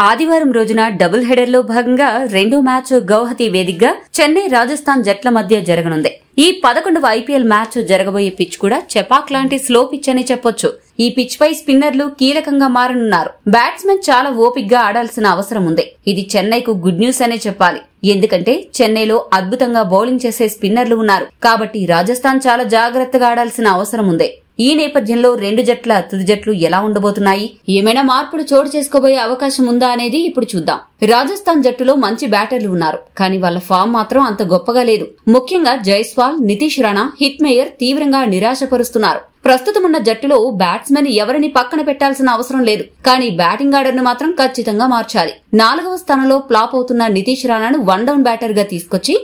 ఆదివారం రోజున double header లో భాగంగా రెండో మ్యాచ్ గౌహతి వేదికగా చెన్నై రాజస్థాన్ జట్ల మధ్య జరగనుంది. ఈ 11వ ఐపీఎల్ మ్యాచ్ జరగబోయే పిచ్ కూడా చెపాక్ లాంటి స్లో పిచ్ అని చెప్పొచ్చు. ఈ పిచ్ పై స్పిన్నర్లు కీలకంగా మారనున్నారు. బ్యాట్స్మెన్ చాలా ఓపిగ్గా ఆడాల్సిన అవసరం ఉంది. ఇది చెన్నైకు గుడ్ న్యూస్ అనే చెప్పాలి. ఎందుకంటే చెన్నైలో అద్భుతంగా బౌలింగ్ చేసే స్పిన్నర్లు ఉన్నారు. కాబట్టి రాజస్థాన్ చాలా జాగ్రత్తగా ఆడాల్సిన అవసరం ఉంది. ఈ నేపథ్యంలో రెండు జట్ల తుది జట్లు ఎలా ఉండబోతున్నాయి, ఏమైనా మార్పులు చోటు చేసుకోబోయే అవకాశం ఉందా అనేది ఇప్పుడు చూద్దాం. రాజస్థాన్ జట్టులో మంచి బ్యాటర్లు ఉన్నారు, కానీ వాళ్ళ ఫామ్ మాత్రం అంత గొప్పగా లేదు. ముఖ్యంగా జైస్వాల్, నితీష్ రాణా, హిట్ మేయర్ తీవ్రంగా నిరాశపరుస్తున్నారు. ప్రస్తుతమున్న జట్టులో బ్యాట్స్మెన్ ఎవరిని పక్కన పెట్టాల్సిన అవసరం లేదు, కానీ బ్యాటింగ్ ఆర్డర్ ను మాత్రం ఖచ్చితంగా మార్చాలి. 4వ స్థానంలో ఫ్లాప్ అవుతున్న నితీష్ రాణాను వన్ డౌన్ బ్యాటర్ గా తీసుకొచ్చి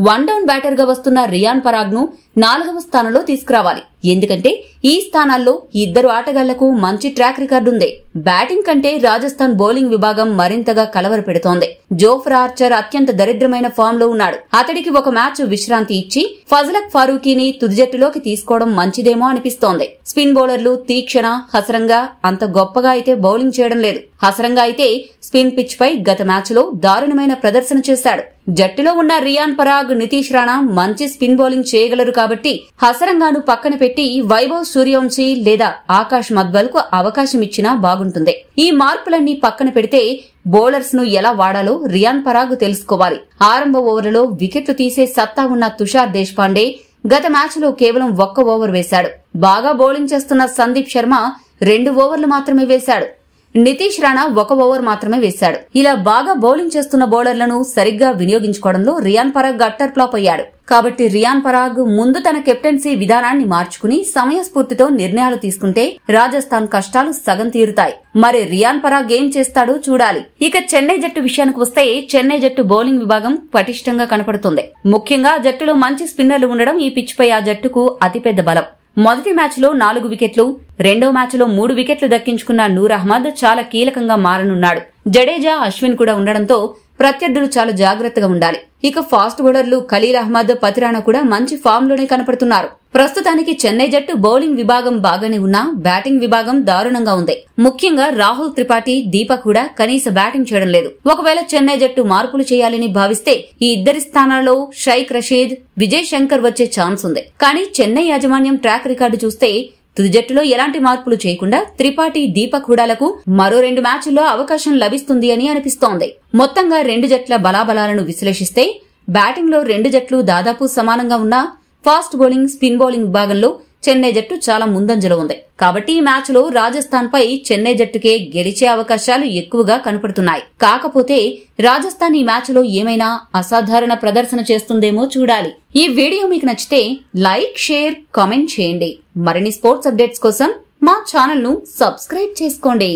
వన్ డౌన్ బ్యాటర్ గా వస్తున్న రియాన్ పరాగ్ ను 4వ స్థానంలో తీసుకురావాలి. ఎందుకంటే ఈ స్థానాల్లో ఇద్దరు ఆటగాళ్లకు మంచి ట్రాక్ రికార్డు ఉంది. బ్యాటింగ్ కంటే రాజస్థాన్ బౌలింగ్ విభాగం మరింతగా కలవరపెడుతోంది. జోఫ్రా ఆర్చర్ అత్యంత దరిద్రమైన ఫామ్ లో ఉన్నాడు. అతడికి ఒక మ్యాచ్ విశ్రాంతి ఇచ్చి ఫజలక్ ఫారూకీని తుది జట్టులోకి తీసుకోవడం మంచిదేమో అనిపిస్తోంది. స్పిన్ బౌలర్లు తీక్షణ, హసరంగా అంత గొప్పగా అయితే బౌలింగ్ చేయడం లేదు. హసరంగా అయితే స్పిన్ పిచ్ పై గత మ్యాచ్ లో దారుణమైన ప్రదర్శన చేశాడు. జట్టులో ఉన్న రియాన్ పరాగ్, నితీష్ రాణా మంచి స్పిన్ బౌలింగ్ చేయగలరు. కాబట్టి హసరంగాను పక్కన పెట్టి వైభవ్ సూర్యవంశీ లేదా ఆకాష్ మద్వల్ కు అవకాశం ఇచ్చినా బాగుంటుంది. ఈ మార్పులన్నీ పక్కన పెడితే బౌలర్స్ ను ఎలా వాడాలో రియాన్ పరాగ్ తెలుసుకోవాలి. ఆరంభ ఓవర్లలో వికెట్లు తీసే సత్తా ఉన్న తుషార్ దేశ్పాండే గత మ్యాచ్ లో కేవలం 1 ఓవర్ వేశాడు. బాగా బౌలింగ్ చేస్తున్న సందీప్ శర్మ 2 ఓవర్లు మాత్రమే వేశాడు. నితీష్ రాణా 1 ఓవర్ మాత్రమే వేశాడు. ఇలా బాగా బౌలింగ్ చేస్తున్న బౌలర్లను సరిగ్గా వినియోగించుకోవడంలో రియాన్ పరాగ్ అట్టర్ ఫ్లాప్ అయ్యాడు. కాబట్టి రియాన్ పరాగ్ ముందు తన కెప్టెన్సీ విధానాన్ని మార్చుకుని సమయస్ఫూర్తితో నిర్ణయాలు తీసుకుంటే రాజస్థాన్ కష్టాలు సగం తీరుతాయి. మరి రియాన్ పరాగ్ ఏం చేస్తాడో చూడాలి. ఇక చెన్నై జట్టు విషయానికి వస్తే చెన్నై జట్టు బౌలింగ్ విభాగం పటిష్టంగా కనపడుతుంది. ముఖ్యంగా జట్టులో మంచి స్పిన్నర్లు ఉండడం ఈ పిచ్ పై ఆ జట్టుకు అతిపెద్ద బలం. మొదటి మ్యాచ్ లో 4 వికెట్లు, రెండో మ్యాచ్ లో 3 వికెట్లు దక్కించుకున్న నూర్ అహ్మద్ చాలా కీలకంగా మారనున్నాడు. జడేజా, అశ్విన్ కూడా ఉండడంతో ప్రత్యర్థులు చాలా జాగ్రత్తగా ఉండాలి. ఇక ఫాస్ట్ బౌలర్లు ఖలీల్ అహ్మద్, పతిరాణా కూడా మంచి ఫామ్ లోనే కనపడుతున్నారు. ప్రస్తుతానికి చెన్నై జట్టు బౌలింగ్ విభాగం బాగానే ఉన్నా బ్యాటింగ్ విభాగం దారుణంగా ఉంది. ముఖ్యంగా రాహుల్ త్రిపాఠి, దీపక్ కూడా కనీస బ్యాటింగ్ చేయడం లేదు. ఒకవేళ చెన్నై జట్టు మార్పులు చేయాలని భావిస్తే ఈ ఇద్దరి స్థానాల్లో షైక్ రషీద్, విజయ్ శంకర్ వచ్చే ఛాన్స్ ఉంది. కానీ చెన్నై యాజమాన్యం ట్రాక్ రికార్డు చూస్తే తుది జట్టులో ఎలాంటి మార్పులు చేయకుండా త్రిపాఠి, దీపక్ హుడాలకు మరో 2 మ్యాచ్ల్లో అవకాశం లభిస్తుంది అని అనిపిస్తోంది. మొత్తంగా రెండు జట్ల బలాబలాలను విశ్లేషిస్తే బ్యాటింగ్ లో రెండు జట్లు దాదాపు సమానంగా ఉన్నా ఫాస్ట్ బౌలింగ్, స్పిన్ బౌలింగ్ విభాగంలో చెన్నై జట్టు చాలా ముందంజలో ఉంది. కాబట్టి ఈ మ్యాచ్ లో రాజస్థాన్ పై చెన్నై జట్టుకే గెలిచే అవకాశాలు ఎక్కువగా కనపడుతున్నాయి. కాకపోతే రాజస్థాన్ ఈ మ్యాచ్ లో ఏమైనా అసాధారణ ప్రదర్శన చేస్తుందేమో చూడాలి. ఈ వీడియో మీకు నచ్చితే లైక్, షేర్, కామెంట్ చేయండి. మరిన్ని స్పోర్ట్స్ అప్డేట్స్ కోసం మా ఛానల్ ను సబ్స్క్రైబ్ చేసుకోండి.